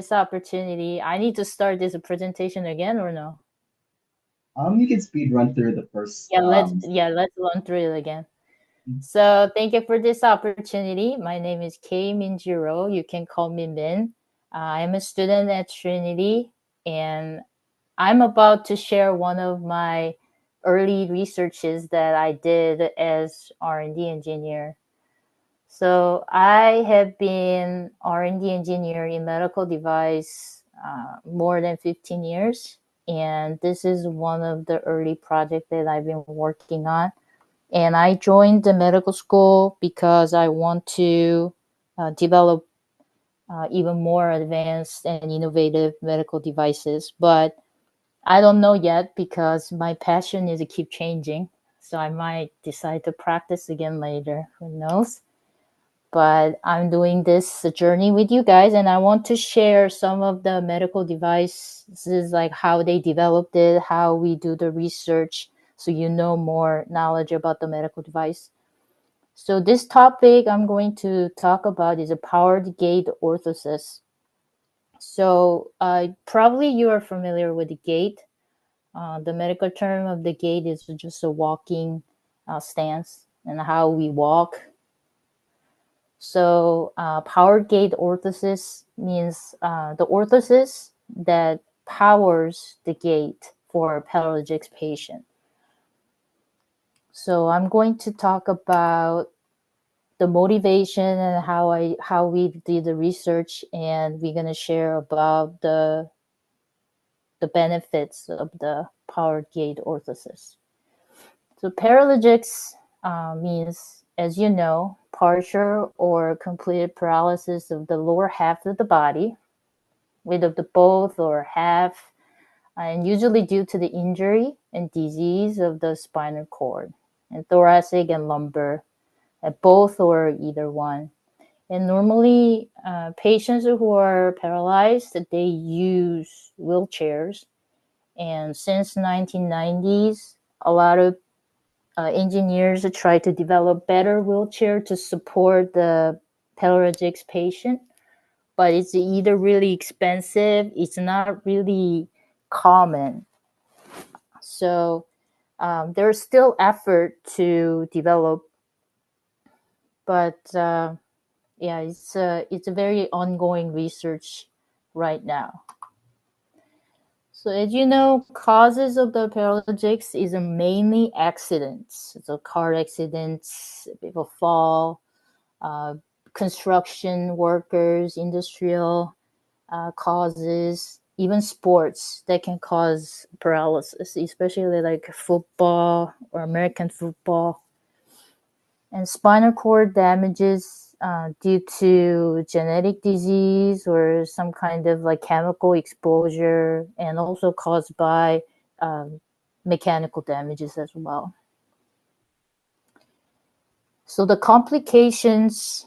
this opportunity. I need to start this presentation again or no? You can speed run through the first. Let's run through it again. So thank you for this opportunity. My name is Kei Minjiro. You can call me Min. I'm a student at Trinity, and I'm about to share one of my early researches that I did as R&D engineer. So I have been R&D engineer in medical device more than 15 years, and this is one of the early projects that I've been working on. And I joined the medical school because I want to develop even more advanced and innovative medical devices. But I don't know yet because my passion is to keep changing. So I might decide to practice again later. Who knows? But I'm doing this journey with you guys, and I want to share some of the medical devices, like how they developed it, how we do the research, so you know more knowledge about the medical device. So this topic I'm going to talk about is a powered gait orthosis. So probably you are familiar with the gait. The medical term of the gait is just a walking stance and how we walk. So powered gait orthosis means the orthosis that powers the gait for a paraplegic patient. So I'm going to talk about the motivation and how we did the research, and we're gonna share about the benefits of the powered gait orthosis. So paraplegics means, as you know, partial or complete paralysis of the lower half of the body, with of the both or half, and usually due to the injury and disease of the spinal cord, and thoracic and lumbar, both or either one. And normally, patients who are paralyzed, they use wheelchairs. And since 1990s, a lot of engineers try to develop better wheelchair to support the paraplegic patient. But it's either really expensive, it's not really common. So there's still effort to develop, but it's a very ongoing research right now. So as you know, causes of the paraplegics is mainly accidents. So car accidents, people fall, uh, construction workers, industrial causes, even sports that can cause paralysis, especially like football or American football. And spinal cord damages due to genetic disease or some kind of like chemical exposure, and also caused by mechanical damages as well. So the complications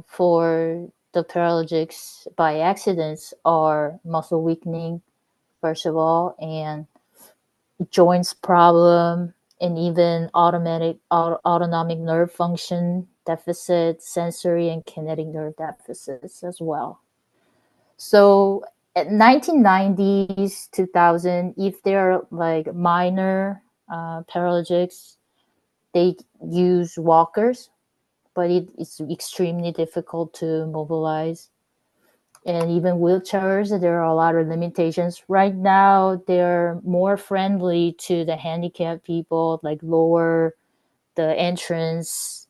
for the paraplegics by accidents are muscle weakening, first of all, and joints problem, and even autonomic nerve function deficit, sensory and kinetic nerve deficits as well. So at 1990s, 2000, if they're like minor paraplegics, they use walkers, but it's extremely difficult to mobilize. And even wheelchairs, there are a lot of limitations. Right now, they're more friendly to the handicapped people, like lower the entrance,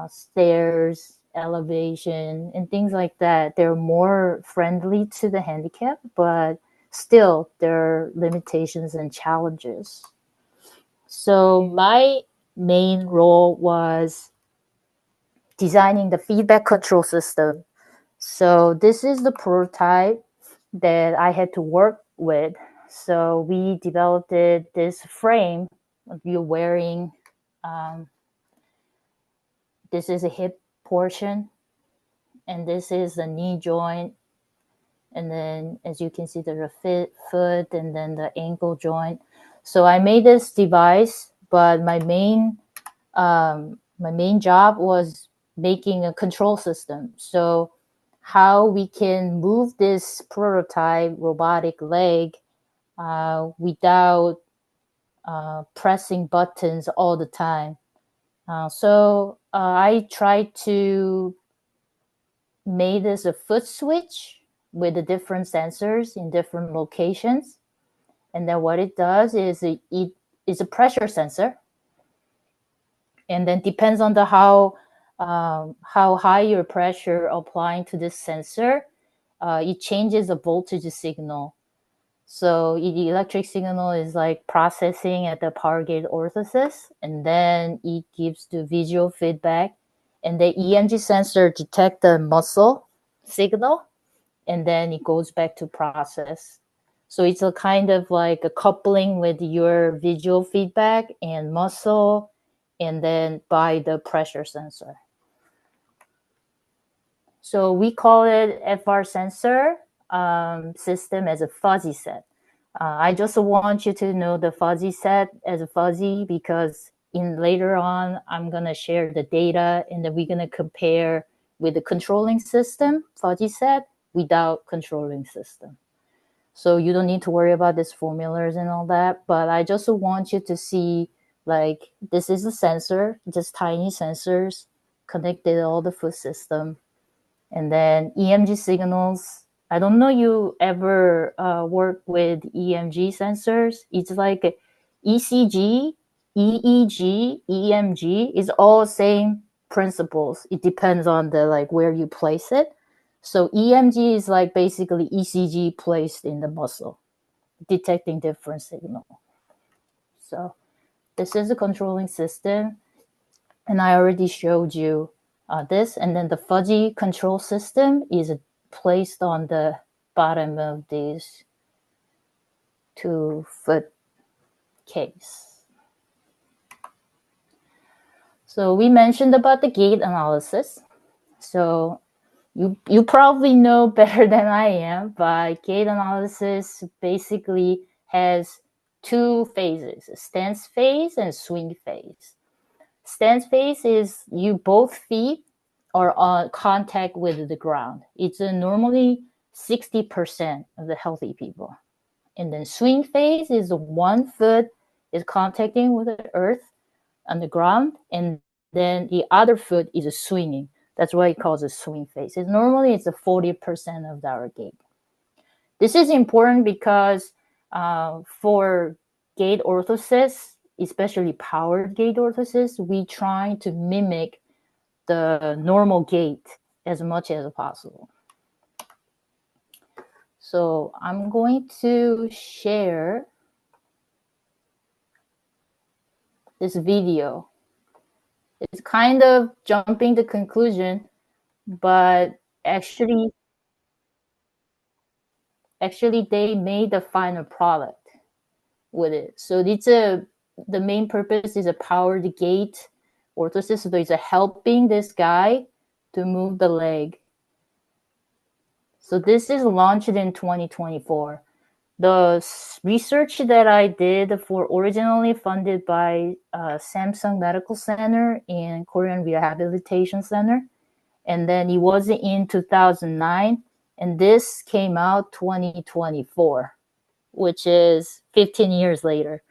stairs, elevation, and things like that. They're more friendly to the handicapped, but still, there are limitations and challenges. So my main role was designing the feedback control system. So this is the prototype that I had to work with. So we developed this frame you're wearing. Um, this is a hip portion, and this is the knee joint. And then, as you can see, there's a foot, and then the ankle joint. So I made this device, but my main job was making a control system. So how we can move this prototype robotic leg without pressing buttons all the time. So I tried to make this a foot switch with the different sensors in different locations. And then what it does is it is a pressure sensor. And then depends on the how high your pressure applying to this sensor, it changes the voltage signal. So the electric signal is like processing at the power gate orthosis, and then it gives the visual feedback, and the EMG sensor detect the muscle signal, and then it goes back to process. So it's a kind of like a coupling with your visual feedback and muscle, and then by the pressure sensor. So we call it FR sensor system as a fuzzy set. I just want you to know the fuzzy set as a fuzzy because later on, I'm going to share the data and then we're going to compare with the controlling system, fuzzy set, without controlling system. So you don't need to worry about these formulas and all that, but I just want you to see like this is a sensor, just tiny sensors connected all the foot system. And then EMG signals. I don't know you ever work with EMG sensors. It's like ECG, EEG, EMG is all same principles. It depends on the like where you place it. So EMG is like basically ECG placed in the muscle, detecting different signal. So this is a controlling system. And I already showed you this. And then the fuzzy control system is placed on the bottom of these 2-foot case. So we mentioned about the gait analysis. So you probably know better than I am, but gait analysis basically has 2 phases, stance phase and swing phase. Stance phase is you both feet are on contact with the ground. It's normally 60% of the healthy people. And then swing phase is 1 foot is contacting with the earth on the ground, and then the other foot is swinging. That's why it calls a swing phase. Normally it's a 40% of our gait. This is important because for gait orthosis, especially powered gait orthosis, we try to mimic the normal gait as much as possible. So I'm going to share this video. It's kind of jumping to conclusion, but actually they made the final product with it. So it's the main purpose is a powered gait orthosis. So it's helping this guy to move the leg. So this is launched in 2024. The research that I did for originally funded by Samsung Medical Center and Korean Rehabilitation Center. And then it was in 2009. And this came out 2024, which is 15 years later.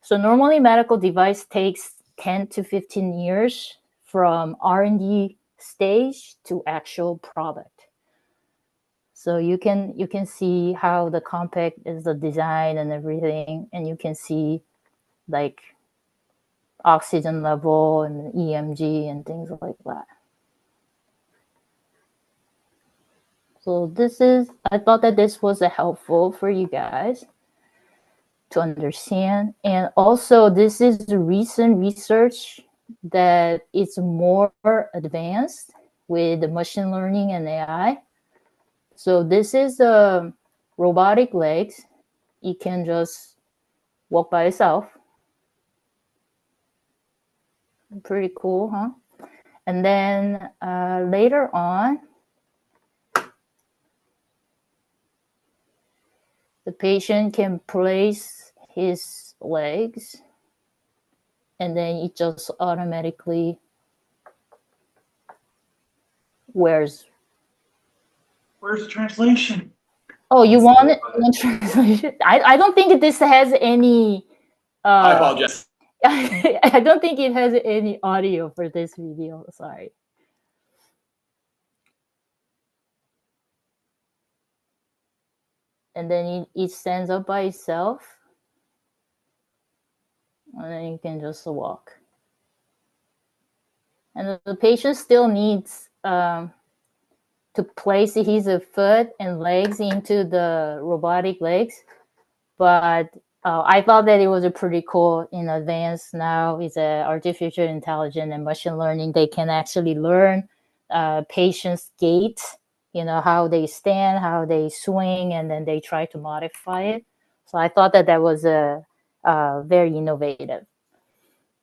So normally medical device takes 10 to 15 years from R&D stage to actual product. So you can see how the compact is the design and everything, and you can see like oxygen level and EMG and things like that. So I thought that this was helpful for you guys to understand. And also this is the recent research that it's more advanced with the machine learning and AI. So this is the robotic legs. It can just walk by itself. Pretty cool, huh? And then later on, the patient can place his legs and then it just automatically wears Where's translation? Oh, you want it? You want translation? I don't think this has any. I apologize. I don't think it has any audio for this video. Sorry. And then it stands up by itself. And then you can just walk. And the patient still needs to place his foot and legs into the robotic legs. But I thought that it was a pretty cool in advance. Now it's artificial intelligence and machine learning. They can actually learn patients' gait, how they stand, how they swing, and then they try to modify it. So I thought that was very innovative.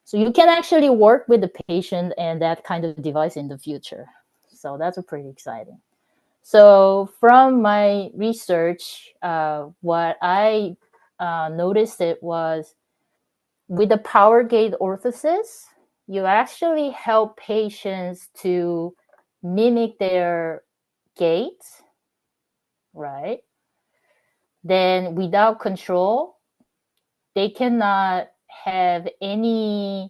So you can actually work with the patient and that kind of device in the future. So that's pretty exciting. So from my research, what I noticed it was with the power gait orthosis, you actually help patients to mimic their gait, right? Then without control, they cannot have any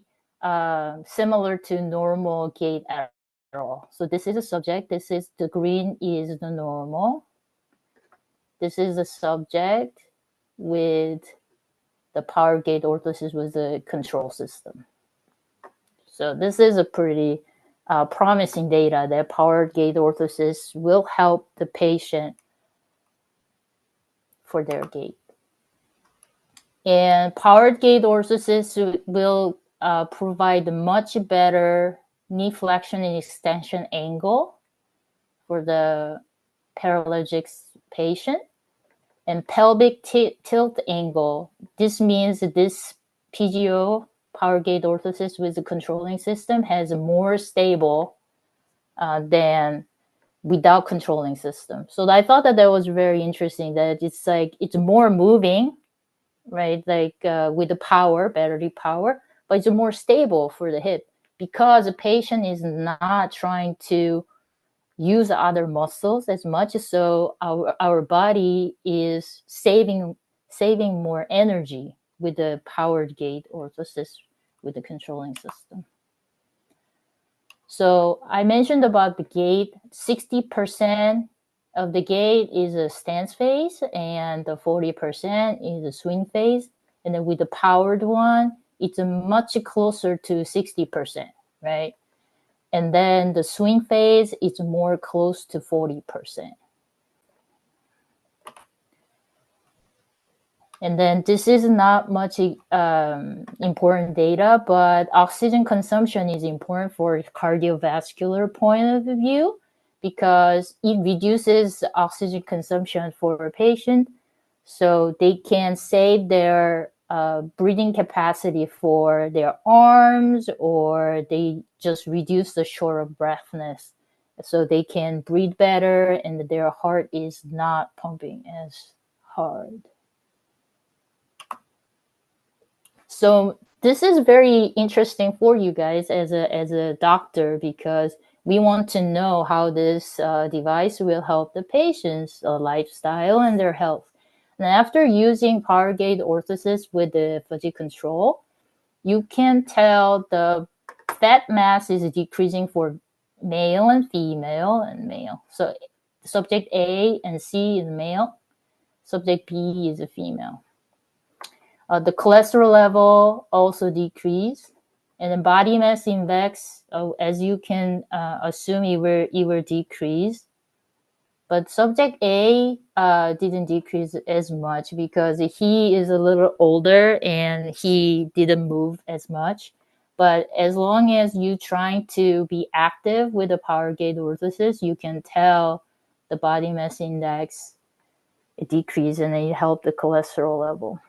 similar to normal gait at all. So this is a subject. This is the green is the normal. This is a subject with the power gait orthosis with the control system. So this is a pretty promising data that power gait orthosis will help the patient for their gait. And powered gait orthosis will provide a much better knee flexion and extension angle for the paraplegic patient. And pelvic tilt angle. This means that this PGO, power gait orthosis with the controlling system, has a more stable than without controlling system. So I thought that was very interesting, that it's more moving, right? Like with the power, battery power, but it's more stable for the hip because the patient is not trying to use other muscles as much. So our body is saving more energy with the powered gait orthosis with the controlling system. So I mentioned about the gait. 60% of the gait is a stance phase and the 40% is a swing phase. And then with the powered one, it's much closer to 60%, right? And then the swing phase is more close to 40%. And then this is not much important data, but oxygen consumption is important for cardiovascular point of view because it reduces oxygen consumption for a patient, so they can save their breathing capacity for their arms, or they just reduce the short of breathness so they can breathe better and their heart is not pumping as hard. So this is very interesting for you guys as a doctor, because we want to know how this device will help the patient's lifestyle and their health. And after using power gait orthosis with the fatigue control, you can tell the fat mass is decreasing for male and female and male. So subject A and C is male, subject B is a female. The cholesterol level also decreased, and the body mass index, as you can assume, it will decrease. But subject A didn't decrease as much because he is a little older and he didn't move as much. But as long as you're trying to be active with the power gait orthosis, you can tell the body mass index decrease and it helped the cholesterol level.